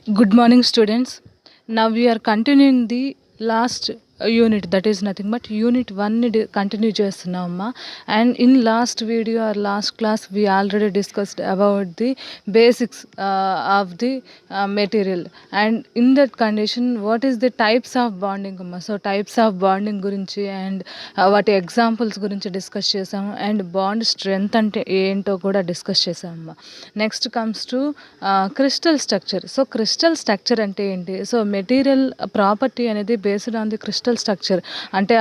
Good morning, students. Now we are continuing the last unit, that is nothing but unit 1 ని continue చేస్తున్నామమ్మా. And in last video or last class we already discussed about the basics of the material, and in that condition what is the types of bonding అమ్మా. So types of bonding గురించి అండ్ వాటి examples గురించి discuss చేసాము, and bond strength అంటే ఏంటో కూడా discuss చేసామమ్మా. Next comes to crystal structure. So crystal structure అంటే ఏంటి? సో మెటీరియల్ ప్రాపర్టీ అనేది based on the crystal structure, అంటే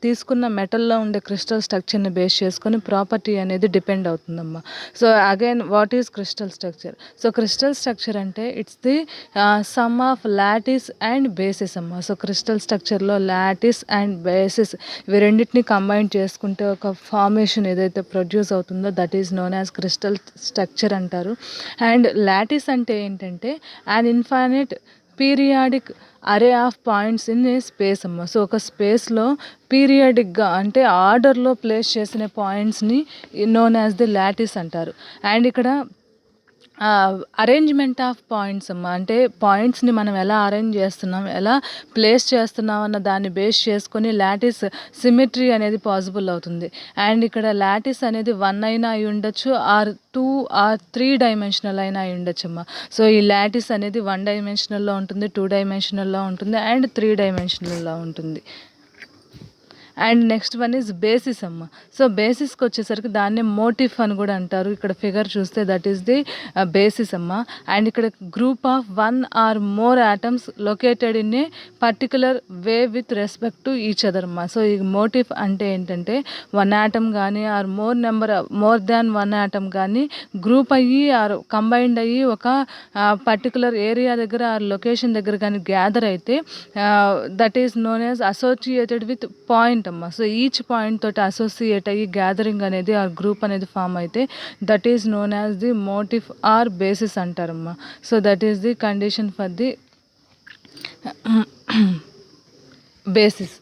తీసుకున్న మెటల్లో ఉండే క్రిస్టల్ స్ట్రక్చర్ని బేస్ చేసుకొని ప్రాపర్టీ అనేది డిపెండ్ అవుతుందమ్మా. So again what is crystal structure? So crystal structure అంటే it's the sum of lattice and basis అమ్మా. సో క్రిస్టల్ స్ట్రక్చర్లో లాటిస్ అండ్ బేసిస్ ఇవి రెండింటిని కంబైన్ చేసుకుంటే ఒక ఫార్మేషన్ ఏదైతే ప్రొడ్యూస్ అవుతుందో that is known as crystal structure అంటారు. అండ్ లాటిస్ అంటే ఏంటంటే an infinite periodic array of points in a space అమ్మ. సో ఒక స్పేస్లో పీరియాడిక్గా అంటే ఆర్డర్లో ప్లేస్ చేసిన పాయింట్స్ని నోన్ యాజ్ ది లాటిస్ అంటారు. అండ్ ఇక్కడ అరేంజ్మెంట్ ఆఫ్ పాయింట్స్ అమ్మ, అంటే పాయింట్స్ని మనం ఎలా అరేంజ్ చేస్తున్నాం, ఎలా ప్లేస్ చేస్తున్నాం అన్న దాన్ని బేస్ చేసుకొని లాటిస్ సిమెట్రీ అనేది పాసిబుల్ అవుతుంది. అండ్ ఇక్కడ లాటిస్ అనేది 1 అయినా అయి ఉండొచ్చు, ఆర్ 2 ఆర్ 3 డైమెన్షనల్ అయినా అయి ఉండొచ్చు అమ్మ. సో ఈ లాటిస్ అనేది 1 డైమెన్షనల్లో ఉంటుంది, 2 డైమెన్షనల్లో ఉంటుంది, అండ్ 3 డైమెన్షనల్లో ఉంటుంది. And next one is basis అమ్మ. సో బేసిస్కి వచ్చేసరికి దాన్నే మోటిఫ్ అని కూడా అంటారు. ఇక్కడ ఫిగర్ చూస్తే దట్ ఈస్ ది బేసిస్ అమ్మ. అండ్ ఇక్కడ group of 1 or more atoms located in a particular way with respect to each other అమ్మ. సో ఈ మోటిఫ్ అంటే ఏంటంటే 1 ఆటమ్ కానీ ఆర్ మోర్ దాన్ 1 ఆటమ్ కానీ గ్రూప్ అయ్యి ఆర్ కంబైన్డ్ అయ్యి ఒక పర్టికులర్ ఏరియా దగ్గర ఆర్ లొకేషన్ దగ్గర కానీ గ్యాదర్ అయితే that is known as associated with point అమ్మా. సో ఈచ్ పాయింట్ తోటి అసోసియేట్ అయ్యి గ్యాదరింగ్ అనేది ఆ గ్రూప్ అనేది ఫామ్ అయితే that is known as the motif or basis అంటారమ్మా. So that is the condition for the basis.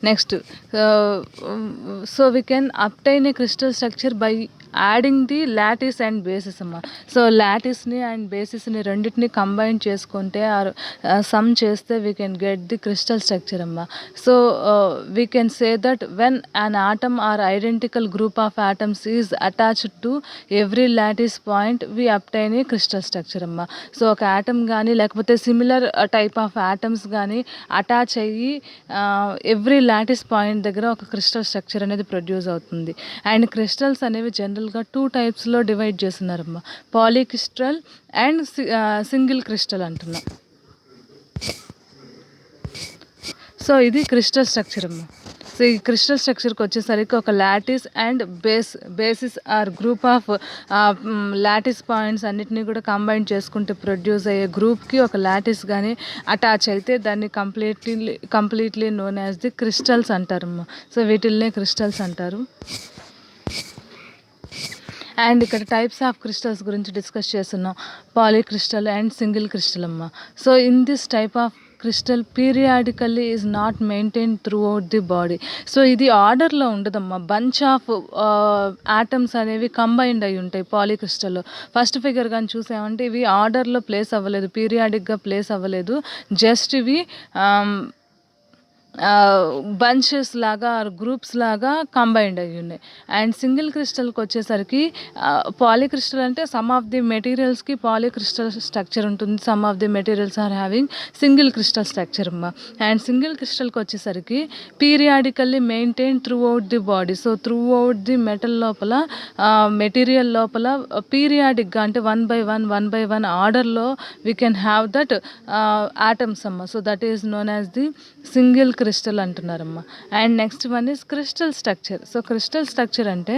Next so we can obtain a crystal structure by adding the lattice and basis అమ్మ. So లాటిస్ని అండ్ బేసిస్ని రెండింటిని combine చేసుకుంటే or sum చేస్తే we can get the crystal structure అమ్మ. So we can say that when an atom or identical group of atoms is attached to every lattice point we obtain a crystal structure అమ్మ. So ఒక atom కానీ లేకపోతే similar type of atoms కానీ attach అయ్యి every lattice point దగ్గర ఒక crystal structure అనేది produce అవుతుంది. అండ్ క్రిస్టల్స్ అనేవి జనరల్గా 2 టైప్స్లో డివైడ్ చేస్తున్నారమ్మా. పాలీక్రిస్టల్ అండ్ సింగిల్ క్రిస్టల్ అంటున్నాం. సో ఇది క్రిస్టల్ స్ట్రక్చర్ అమ్మా. సో ఈ క్రిస్టల్ స్ట్రక్చర్కి వచ్చేసరికి ఒక lattice and basis or group of lattice points అన్నిటినీ కూడా కంబైన్ చేసుకుంటే ప్రొడ్యూస్ అయ్యే గ్రూప్కి ఒక లాటిస్ కానీ అటాచ్ అయితే దాన్ని completely known as the crystals అంటారమ్మా. సో వీటిల్నే క్రిస్టల్స్ అంటారు. అండ్ ఇక్కడ టైప్స్ ఆఫ్ క్రిస్టల్స్ గురించి డిస్కస్ చేస్తున్నాం, పాలీక్రిస్టల్ అండ్ సింగిల్ క్రిస్టల్ అమ్మ. So in this type of crystal periodically is not maintain throughout the body. So ఇది ఆర్డర్లో ఉండదమ్మా, బంచ్ ఆఫ్ ఆటమ్స్ అనేవి కంబైన్డ్ అయి ఉంటాయి పాలీక్రిస్టల్లో. ఫస్ట్ ఫిగర్ కానీ చూసామంటే ఇవి ఆర్డర్లో ప్లేస్ అవ్వలేదు, పీరియాడిక్గా ప్లేస్ అవ్వలేదు, జస్ట్ ఇవి బంచెస్ లాగా ఆర్ గ్రూప్స్ లాగా కంబైన్డ్ అయ్యి ఉన్నాయి. అండ్ సింగిల్ క్రిస్టల్కి వచ్చేసరికి పాలీక్రిస్టల్ అంటే సమ్ ఆఫ్ ది మెటీరియల్స్కి పాలీక్రిస్టల్ స్ట్రక్చర్ ఉంటుంది, some of the materials or having single crystal structure అమ్మా. అండ్ సింగిల్ క్రిస్టల్కి వచ్చేసరికి periodically maintain throughout the body. So throughout the metal లోపల మెటీరియల్ లోపల పీరియాడిక్గా అంటే 1 by 1 ఆర్డర్లో we can have that atoms అమ్మ. So that is known as the single crystal అంటున్నారమ్మా. And next one is crystal structure. So crystal structure అంటే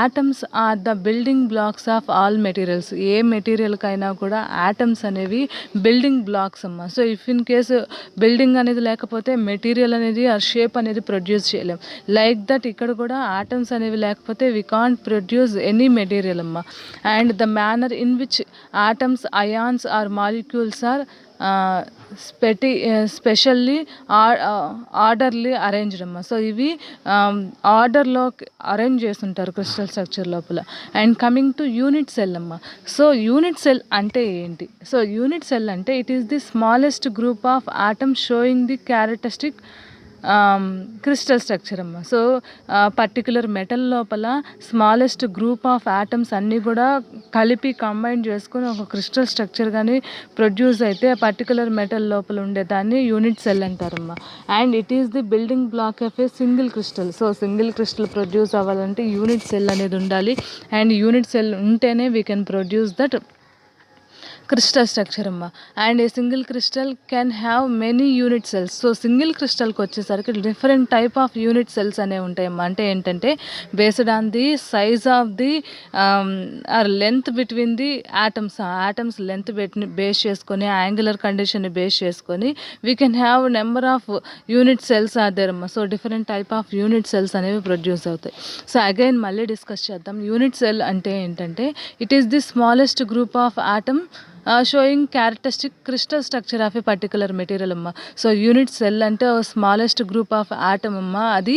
atoms are the building blocks of all materials. ఏ మెటీరియల్కైనా కూడా atoms అనేవి building blocks అమ్మ. So if in case building అనేది లేకపోతే material అనేది ఆ షేప్ అనేది ప్రొడ్యూస్ చేయలేం. లైక్ దట్ ఇక్కడ కూడా ఆటమ్స్ అనేవి లేకపోతే we can't produce any material అమ్మ. And the manner in which atoms, ions or molecules are specially orderly arranged అమ్మ. సో ఇవి ఆర్డర్లో అరేంజ్ చేస్తుంటారు క్రిస్టల్ స్ట్రక్చర్ లోపల. And coming to unit cell అమ్మ. సో యూనిట్ సెల్ అంటే ఏంటి? సో యూనిట్ సెల్ అంటే it is the smallest group of atoms showing the characteristic crystal structure అమ్మ. సో పర్టికులర్ మెటల్ లోపల స్మాలెస్ట్ గ్రూప్ ఆఫ్ ఆటమ్స్ అన్నీ కూడా కలిపి కంబైన్ చేసుకొని ఒక క్రిస్టల్ స్ట్రక్చర్ కానీ ప్రొడ్యూస్ అయితే పర్టికులర్ మెటల్ లోపల ఉండేదాన్ని యూనిట్ సెల్ అంటారమ్మ. And it is the building block of a single crystal. So single crystal produce అవ్వాలంటే యూనిట్ సెల్ అనేది ఉండాలి. అండ్ యూనిట్ సెల్ ఉంటేనే we can produce that crystal structure అమ్మ. And a single crystal can have many unit cells. So single క్రిస్టల్కి వచ్చేసరికి different type of unit cells అనేవి ఉంటాయమ్మా. అంటే ఏంటంటే based on the size of the length between the atoms length base చేసుకొని angular కండిషన్ని base చేసుకొని we can have number of unit cells are there అమ్మ. So different type of unit cells అనేవి produce అవుతాయి. సో అగైన్ మళ్ళీ discuss చేద్దాం. Unit cell అంటే ఏంటంటే it is the smallest group of atom showing characteristic crystal structure of a particular material అమ్మ. So unit cell అంటే smallest group of atom అమ్మ. అది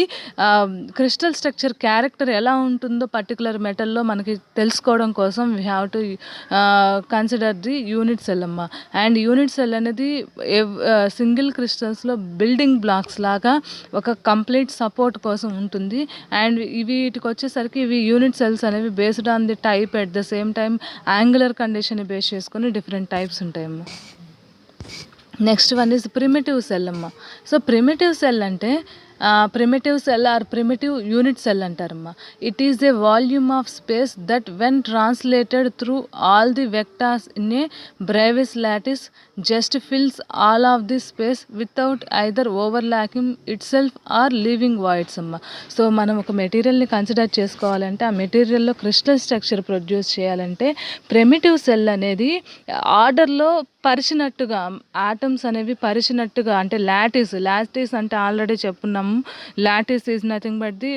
క్రిస్టల్ స్ట్రక్చర్ క్యారెక్టర్ ఎలా ఉంటుందో పర్టికులర్ మెటల్లో మనకి తెలుసుకోవడం కోసం we have to consider the unit cell అమ్మ. అండ్ యూనిట్ సెల్ అనేది సింగిల్ క్రిస్టల్స్లో బిల్డింగ్ బ్లాక్స్ లాగా ఒక కంప్లీట్ సపోర్ట్ కోసం ఉంటుంది. అండ్ వీటికి వచ్చేసరికి ఇవి యూనిట్ సెల్స్ అనేవి based on the type at the same time angular condition base చేసుకొని డిఫరెంట్ టైప్స్ ఉంటాయమ్మ. Next one is primitive cell అమ్మ. సో ప్రిమిటివ్ సెల్ అంటే primitive cell or primitive unit cell అంటారమ్మా. It is a volume of space that when translated through all the vectors in a Bravais lattice just fills all of the space without either overlapping itself or leaving voids అమ్మ. So మనం ఒక మెటీరియల్ని consider చేసుకోవాలంటే ఆ మెటీరియల్లో crystal structure produce చేయాలంటే primitive cell అనేది ఆర్డర్లో పరిచినట్టుగా ఆటమ్స్ అనేవి పరిచినట్టుగా అంటే లాటిస్ అంటే ఆల్రెడీ చెప్పున్నాము. Lattice is nothing but the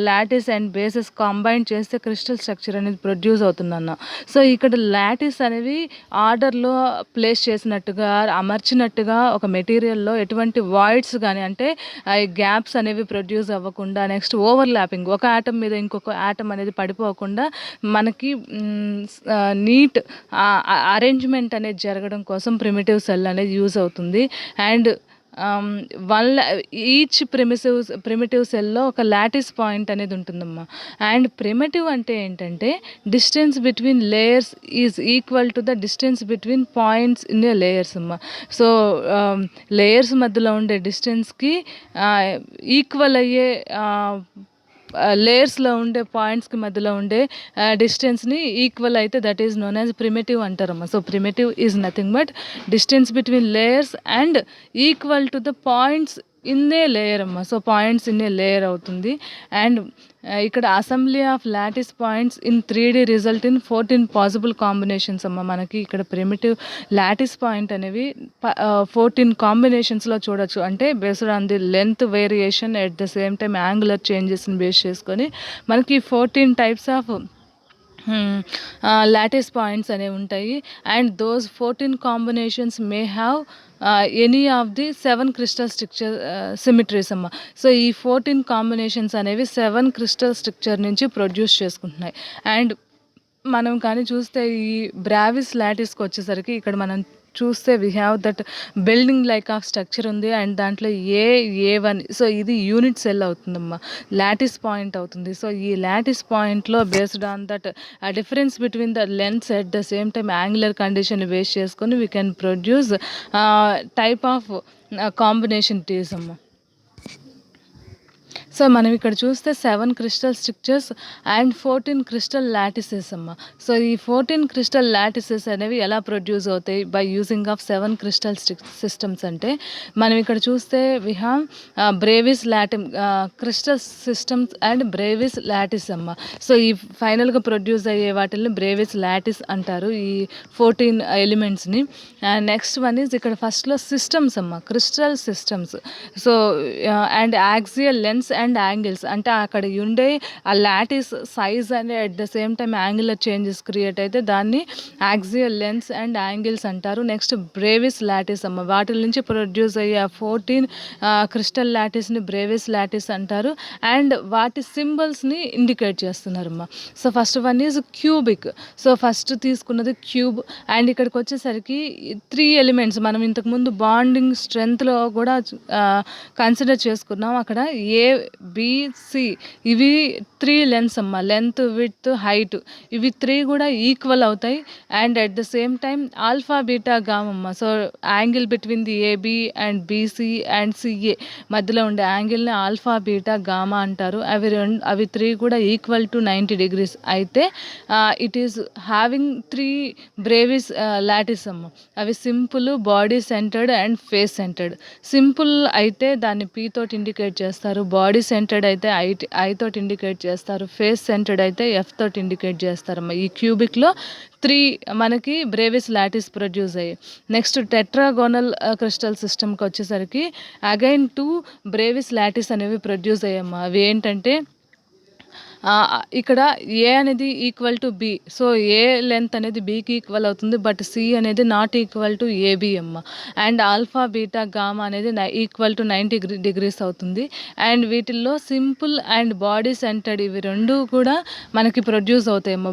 lattice and bases combine చేస్తే క్రిస్టల్ స్ట్రక్చర్ అనేది ప్రొడ్యూస్ అవుతుందన్న. సో ఇక్కడ లాటిస్ అనేవి ఆర్డర్లో ప్లేస్ చేసినట్టుగా అమర్చినట్టుగా ఒక మెటీరియల్లో ఎటువంటి వాయిడ్స్ కానీ అంటే గ్యాప్స్ అనేవి ప్రొడ్యూస్ అవ్వకుండా నెక్స్ట్ ఓవర్లాపింగ్ ఒక ఆటమ్ మీద ఇంకొక ఆటమ్ అనేది పడిపోకుండా మనకి నీట్ అరేంజ్మెంట్ అనేది జరగడం కోసం ప్రిమిటివ్ సెల్ అనేది యూజ్ అవుతుంది. అండ్ ఈచ్ ప్రిమిటివ్ సెల్లో ఒక లాటిస్ పాయింట్ అనేది ఉంటుందమ్మా. అండ్ ప్రిమిటివ్ అంటే ఏంటంటే distance between layers is equal to the distance between points in A layers అమ్మా. సో లేయర్స్ మధ్యలో ఉండే డిస్టెన్స్కి ఈక్వల్ అయ్యే లేయర్స్లో ఉండే పాయింట్స్కి మధ్యలో ఉండే డిస్టెన్స్ని ఈక్వల్ అయితే that is known as primitive అంటారమ్మా. So primitive is nothing but distance between layers and equal to the points in a layer అమ్మ. So points in a layer అవుతుంది. అండ్ ఇక్కడ assembly of lattice points in 3D result in 14 possible combinations అమ్మ. మనకి ఇక్కడ primitive lattice point అనేవి 14 కాంబినేషన్స్లో చూడొచ్చు. అంటే based on the length variation at the same time angular చేంజెస్ని బేస్ చేసుకొని మనకి 14 టైప్స్ ఆఫ్ లాటిస్ పాయింట్స్ అనేవి ఉంటాయి. And those 14 combinations may have any of the 7 crystal structure symmetries అమ్మ. సో ఈ 14 కాంబినేషన్స్ అనేవి 7 క్రిస్టల్ స్ట్రక్చర్ నుంచి ప్రొడ్యూస్ చేసుకుంటున్నాయి. అండ్ మనం కానీ చూస్తే ఈ బ్రావిస్ లాటిస్కి వచ్చేసరికి ఇక్కడ మనం చూస్తే we have that building like of structure ఉంది. అండ్ దాంట్లో A1 సో ఇది యూనిట్ సెల్ అవుతుందమ్మా, లాటిస్ పాయింట్ అవుతుంది. సో ఈ లాటిస్ పాయింట్లో based on that difference between the lengths at the same time angular condition base చేసుకొని we can produce type of combination టీస్ అమ్మ. సో మనం ఇక్కడ చూస్తే 7 crystal structures and 14 crystal lattices అమ్మ. సో ఈ 14 క్రిస్టల్ లాటిసెస్ అనేవి ఎలా ప్రొడ్యూస్ అవుతాయి by using of 7 crystal systems అంటే మనం ఇక్కడ చూస్తే we have Bravais lattice crystal systems and Bravais lattice అమ్మ. సో ఈ ఫైనల్గా ప్రొడ్యూస్ అయ్యే వాటిని బ్రేవిస్ లాటిస్ అంటారు ఈ 14 ఎలిమెంట్స్ని. అండ్ నెక్స్ట్ వన్ ఈజ్ ఇక్కడ ఫస్ట్లో సిస్టమ్స్ అమ్మ, crystal systems. So and axial lengths and angles అంటే అక్కడ ఉండే ఆ లాటిస్ సైజ్ అనే at the same time angular changes create అయితే దాన్ని యాక్సియల్ లెన్స్ అండ్ యాంగిల్స్ అంటారు. నెక్స్ట్ బ్రేవిస్ లాటిస్ అమ్మ, వాటి నుంచి ప్రొడ్యూస్ అయ్యే 14 క్రిస్టల్ లాటిస్ని బ్రేవిస్ లాటిస్ అంటారు. అండ్ వాటి సింబల్స్ని ఇండికేట్ చేస్తున్నారమ్మా. So first one is cubic. So first తీసుకున్నది క్యూబ్. అండ్ ఇక్కడికి వచ్చేసరికి 3 ఎలిమెంట్స్ మనం ఇంతకుముందు బాండింగ్ స్ట్రెంగ్త్లో కూడా కన్సిడర్ చేసుకున్నాం. అక్కడ ABC ఇవి 3 లెన్స్ అమ్మ, లెంత్ విడ్త్ హైట్ ఇవి 3 కూడా ఈక్వల్ అవుతాయి. And at the same time alpha beta gamma అమ్మ. So angle between the AB and BC and CA మధ్యలో ఉండే యాంగిల్ని ఆల్ఫా బీటా గామా అంటారు. అవి 3 కూడా ఈక్వల్ టు 90 degrees అయితే it is having 3 Brevis lattice అమ్మ. అవి simple, body centred and face centred. Simple అయితే దాన్ని P తోటి ఇండికేట్ చేస్తారు, బాడీ సెంటర్డ్ అయితే I తోటి ఇండికేట్ చేస్తారు, ఫేస్ సెంటర్డ్ అయితే F తోటి ఇండికేట్ చేస్తారమ్మా. ఈ క్యూబిక్లో 3 మనకి బ్రేవిస్ లాటిస్ ప్రొడ్యూస్ అయ్యాయి. నెక్స్ట్ టెట్రాగోనల్ క్రిస్టల్ సిస్టమ్కి వచ్చేసరికి అగైన్ 2 బ్రేవిస్ లాటిస్ అనేవి ప్రొడ్యూస్ అయ్యాయమ్మా. అవి ఏంటంటే ఇక్కడ A అనేది equal to B. So A length అనేది Bకి ఈక్వల్ అవుతుంది, బట్ C అనేది నాట్ ఈక్వల్ టు AB అమ్మ. అండ్ ఆల్ఫా బీటా గామా అనేది ఈక్వల్ టు 90 degrees అవుతుంది. అండ్ వీటిల్లో సింపుల్ అండ్ బాడీ సెంటర్డ్ ఇవి 2 కూడా మనకి ప్రొడ్యూస్ అవుతాయి అమ్మ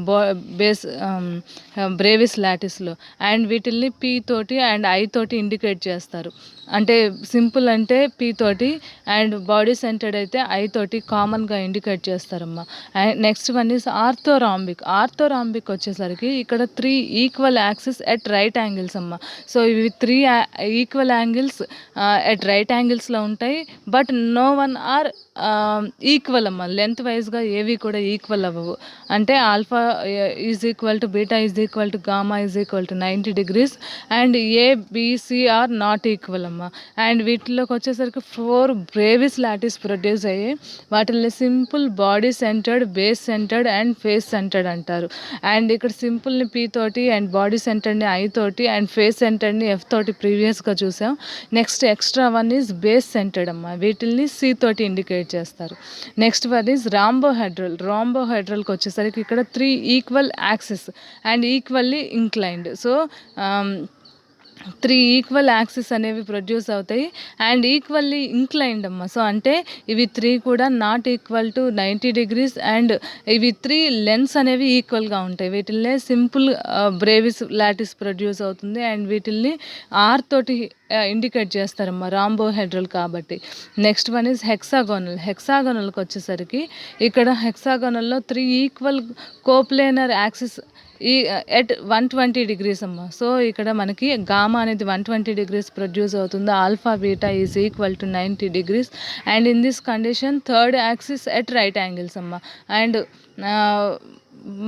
బ్రేవిస్ లాటిస్లో. అండ్ వీటిల్ని P తోటి అండ్ I తోటి ఇండికేట్ చేస్తారు. అంటే సింపుల్ అంటే P తోటి అండ్ బాడీ సెంటర్డ్ అయితే I తోటి కామన్గా ఇండికేట్ చేస్తారమ్మా. And next one is ఆర్థోరాంబిక్. ఆర్థోరాంబిక్ వచ్చేసరికి ఇక్కడ 3 equal axis at right angles అమ్మ. సో ఇవి 3 ఈక్వల్ యాంగిల్స్ ఎట్ రైట్ యాంగిల్స్లో ఉంటాయి, but no one are equal అమ్మ. లెంత్ వైజ్గా ఏవి కూడా ఈక్వల్ అవ్వవు. అంటే alpha is equal to beta is equal to gamma is equal to 90 degrees and ABC are not equal అమ్మ. అండ్ వీటిలోకి వచ్చేసరికి 4 బ్రేవిస్ లాటిస్ ప్రొడ్యూస్ అయ్యాయి. వాటిని simple, body centred, base centred and face centred అంటారు. And ఇక్కడ సింపుల్ని P తోటి and body సెంటర్డ్ని I తోటి అండ్ ఫేస్ సెంటర్డ్ని F తోటి ప్రీవియస్గా చూసాం. Next extra one is base centred అమ్మ. వీటిల్ని C తోటి ఇండికేట్ చేస్తారు. Next one is rhombohedral. రాంబోహెడ్రల్కి వచ్చేసరికి ఇక్కడ 3 equal axis and equally inclined. So 3 equal axis అనేవి ప్రొడ్యూస్ అవుతాయి అండ్ ఈక్వల్లీ ఇంక్లైన్డ్ అమ్మ. సో అంటే ఇవి 3 కూడా not equal to 90 degrees and ఇవి 3 లెన్స్ అనేవి ఈక్వల్గా ఉంటాయి. వీటిల్నే సింపుల్ బ్రేవిస్ లాటిస్ ప్రొడ్యూస్ అవుతుంది అండ్ వీటిల్ని R తోటి ఇండికేట్ చేస్తారమ్మా రాంబోహెడ్రల్ కాబట్టి. Next one is hexagonal. హెక్సాగోనల్కి వచ్చేసరికి ఇక్కడ హెక్సాగోనల్లో 3 equal coplanar axis at 120 degrees అమ్మ. సో ఇక్కడ మనకి గామా అనేది 120 degrees ప్రొడ్యూస్ అవుతుంది, alpha beta is equal to 90 degrees and in this condition third axis at right angles అమ్మ. అండ్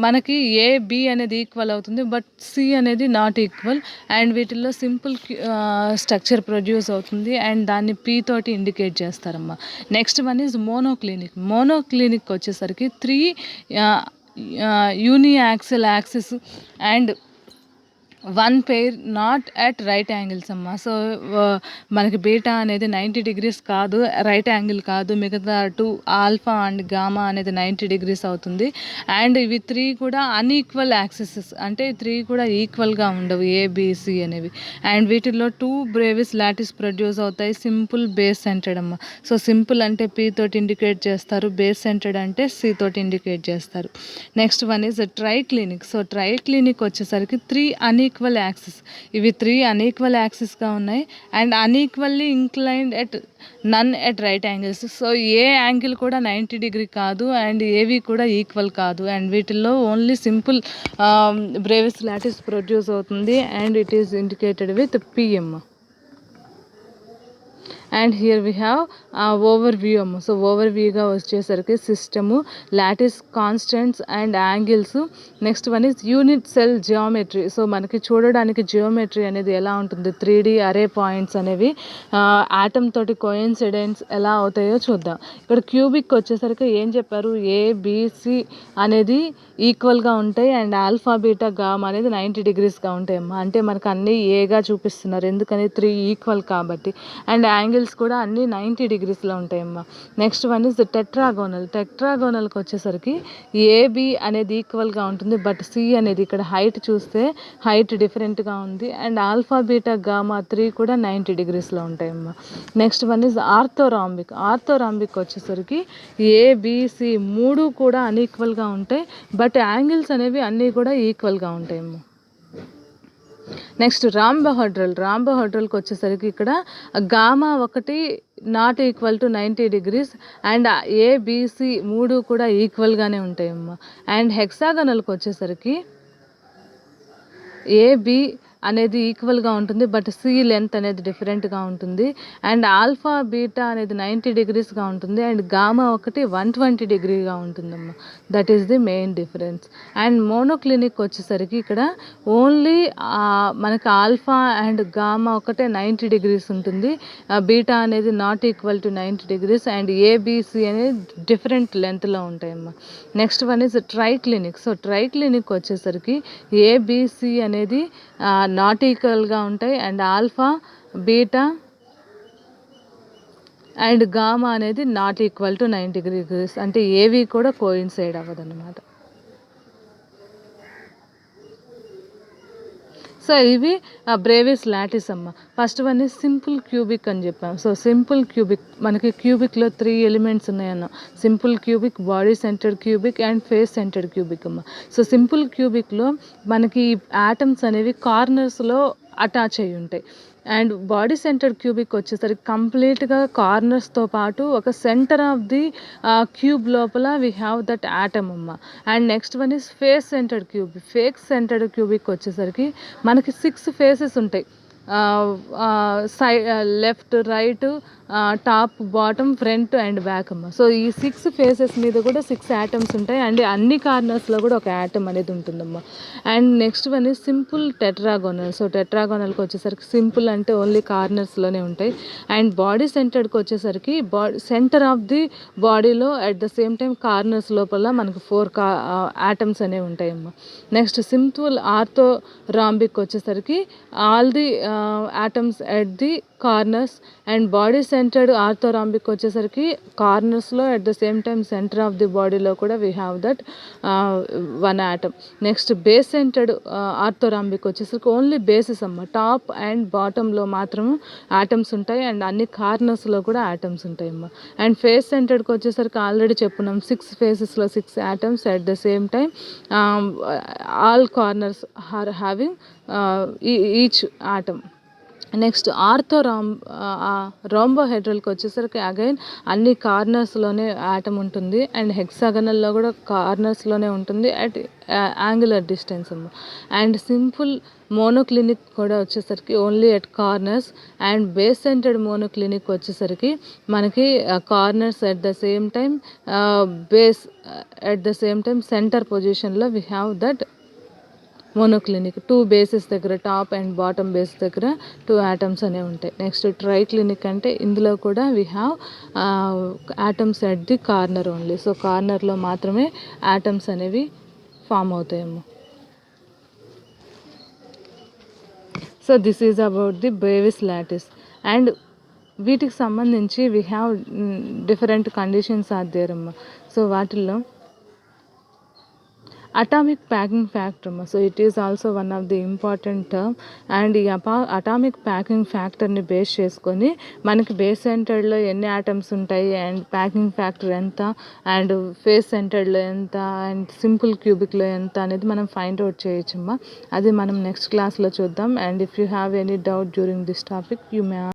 మనకి AB అనేది ఈక్వల్ అవుతుంది, బట్ C అనేది నాట్ ఈక్వల్. అండ్ వీటిల్లో సింపుల్ స్ట్రక్చర్ ప్రొడ్యూస్ అవుతుంది అండ్ దాన్ని P తోటి ఇండికేట్ చేస్తారమ్మా. Next one is monoclinic. Monoclinic వచ్చేసరికి 3 uniaxial axis and 1 pair not at right angles అమ్మ. సో మనకి బీటా అనేది 90 degrees కాదు, రైట్ యాంగిల్ కాదు. మిగతా 2 ఆల్ఫా అండ్ గామా అనేది 90 degrees అవుతుంది. అండ్ ఇవి 3 కూడా అన్ఈక్వల్ యాక్సిసెస్, అంటే 3 కూడా ఈక్వల్గా ఉండవు ABC అనేవి. అండ్ వీటిల్లో 2 బ్రేవిస్ లాటిస్ ప్రొడ్యూస్ అవుతాయి, సింపుల్, బేస్ సెంటర్డ్ అమ్మ. సో సింపుల్ అంటే P తోటి ఇండికేట్ చేస్తారు, బేస్ సెంటర్డ్ అంటే C తోటి ఇండికేట్ చేస్తారు. Next one is triclinic. So triclinic వచ్చేసరికి 3 అన్ఈక్వల్ యాక్సిస్. ఇవి 3 అన్ఈక్వల్ యాక్సిస్గా ఉన్నాయి and unequally inclined at none at right angles. So ఏ యాంగిల్ కూడా 90 degree కాదు అండ్ ఏవి కూడా ఈక్వల్ కాదు. అండ్ వీటిల్లో only simple Bravais lattice produce అవుతుంది and it is indicated with PM. And here we have overview అమ్మ. సో ఓవర్వ్యూగా వచ్చేసరికి system, lattice constants and angles. Next one is unit cell geometry. So మనకి చూడడానికి geometry అనేది ఎలా ఉంటుంది, 3D అరే పాయింట్స్ అనేవి ఆటమ్ తోటి కోయిన్సిడెన్స్ ఎలా అవుతాయో చూద్దాం. ఇక్కడ క్యూబిక్ వచ్చేసరికి ఏం చెప్పారు, ABC అనేది ఈక్వల్గా ఉంటాయి అండ్ ఆల్ఫా బీటా గామా అనేది 90 degreesగా ఉంటాయి అమ్మ. అంటే మనకు అన్నీ ఏగా చూపిస్తున్నారు, ఎందుకని 3 ఈక్వల్ కాబట్టి. అండ్ యాంగిల్ యాంగిల్స్ కూడా అన్నీ 90 డిగ్రీస్లో ఉంటాయమ్మా. నెక్స్ట్ వన్ ఇస్ టెట్రాగోనల్కి వచ్చేసరికి ఏబి అనేది ఈక్వల్గా ఉంటుంది, బట్ సి అనేది ఇక్కడ హైట్ చూస్తే హైట్ డిఫరెంట్గా ఉంది. అండ్ ఆల్ఫా బీటా గామా 3 కూడా 90 డిగ్రీస్లో ఉంటాయమ్మా. నెక్స్ట్ వన్ ఇస్ ఆర్థోరాంబిక్ వచ్చేసరికి ఏబిసి 3 కూడా అన్ఈక్వల్గా ఉంటాయి, బట్ యాంగిల్స్ అనేవి అన్నీ కూడా ఈక్వల్గా ఉంటాయమ్మా. నెక్స్ట్ రాంబోహెడ్రల్కి వచ్చేసరికి ఇక్కడ gamma 1 not equal to 90 degrees and ABC 3 కూడా ఈక్వల్గానే ఉంటాయమ్మా. అండ్ హెక్సాగనల్కి వచ్చేసరికి ఏబి అనేది ఈక్వల్గా ఉంటుంది, బట్ సి లెంత్ అనేది డిఫరెంట్గా ఉంటుంది. అండ్ ఆల్ఫా బీటా అనేది 90 డిగ్రీస్గా ఉంటుంది, అండ్ గామా 1 120 డిగ్రీగా ఉంటుందమ్మా. That is the main difference. And monoclinic వచ్చేసరికి ఇక్కడ ఓన్లీ మనకి ఆల్ఫా అండ్ గామా 1 90 డిగ్రీస్ ఉంటుంది, బీటా అనేది not equal to 90 degrees, and ABC అనేది డిఫరెంట్ లెంత్లో ఉంటాయమ్మా. Next one is triclinic. So triclinic వచ్చేసరికి ఏబిసి అనేది నాట్ ఈక్వల్గా ఉంటాయి, and alpha beta and gamma అనేది నాట్ ఈక్వల్ టు 90 డిగ్రీస్, అంటే ఏవి కూడా కోయిన్సైడ్ అవ్వదన్నమాట. సో ఇవి బ్రేవిస్ లాటిస్ అమ్మ. First one is simple cubic అని చెప్పాం. సో సింపుల్ క్యూబిక్ మనకి క్యూబిక్లో 3 ఎలిమెంట్స్ ఉన్నాయన్న. Simple cubic, body centred cubic and face centred cubic అమ్మ. సో సింపుల్ క్యూబిక్లో మనకి ఆటమ్స్ అనేవి కార్నర్స్లో అటాచ్ అయ్యి ఉంటాయి. అండ్ బాడీ సెంటర్డ్ క్యూబిక్ వచ్చేసరికి కంప్లీట్గా కార్నర్స్తో పాటు ఒక సెంటర్ ఆఫ్ ది క్యూబ్ లోపల వీ హ్యావ్ దట్ ఆటమ్ అమ్మ. And next one is face centred cubic వచ్చేసరికి మనకి 6 ఫేసెస్ ఉంటాయి. Left, right, top, bottom, front and back అమ్మ. సో ఈ 6 ఫేసెస్ మీద కూడా 6 యాటమ్స్ ఉంటాయి, అండ్ అన్ని కార్నర్స్లో కూడా ఒక యాటమ్ అనేది ఉంటుందమ్మా. And next one is simple tetragonal. So టెట్రాగోనల్కి వచ్చేసరికి సింపుల్ అంటే ఓన్లీ కార్నర్స్లోనే ఉంటాయి. అండ్ బాడీ సెంటర్డ్కి వచ్చేసరికి సెంటర్ ఆఫ్ ది బాడీలో at the same time corners లోపల మనకు 4 యాటమ్స్ అనేవి ఉంటాయమ్మా. నెక్స్ట్ సింపుల్ ఆర్థోరాంబిక్ వచ్చేసరికి all the atoms at the corners, and body centered orthorhombic వచ్చేసరికి కార్నర్స్లో at the same time centre of the బాడీలో కూడా we have that 1 atom. Next base centred orthorhombic వచ్చేసరికి only bases అమ్మ. Top and బాటంలో మాత్రం atoms ఉంటాయి, అండ్ అన్ని కార్నర్స్లో కూడా ఆటమ్స్ ఉంటాయి అమ్మ. అండ్ ఫేస్ సెంటర్డ్కి వచ్చేసరికి ఆల్రెడీ చెప్పున్నాం 6 ఫేసెస్లో 6 atoms at the same time all corners are having each atom. Next రోంబోహెడ్రల్కి వచ్చేసరికి అగైన్ అన్ని కార్నర్స్లోనే ఆటమ్ ఉంటుంది, అండ్ హెక్సాగనల్లో కూడా కార్నర్స్లోనే ఉంటుంది అట్ యాంగులర్ డిస్టెన్స్ అమ్మ. అండ్ సింపుల్ మోనోక్లినిక్ కూడా వచ్చేసరికి only at corners, and base centred monoclinic వచ్చేసరికి మనకి corners at the same time base at the same time centre పొజిషన్లో we have that monoclinic. 2 bases దగ్గర, టాప్ అండ్ బాటమ్ బేస్ దగ్గర 2 atoms అనేవి ఉంటాయి. Next ట్రైక్లినిక్ అంటే ఇందులో కూడా we have atoms at the corner only. So కార్నర్లో మాత్రమే ఆటమ్స్ అనేవి ఫామ్ అవుతాయేమో. So this is about the Bravais lattice. And వీటికి సంబంధించి we have different conditions are there అమ్మ. సో వాటిల్లో అటామిక్ ప్యాకింగ్ ఫ్యాక్టర్ అమ్మ. So it is also one of the important term. And ఈ అటామిక్ ప్యాకింగ్ ఫ్యాక్టర్ని base చేసుకొని మనకి base సెంటర్డ్లో ఎన్ని ఆటమ్స్ ఉంటాయి, అండ్ ప్యాకింగ్ ఫ్యాక్టర్ ఎంత, అండ్ ఫేస్ సెంటర్డ్లో ఎంత, అండ్ సింపుల్ క్యూబిక్లో ఎంత అనేది మనం ఫైండ్ అవుట్ చేయొచ్చమ్మా. అది మనం నెక్స్ట్ క్లాస్లో చూద్దాం. And if you have any doubt during this topic you may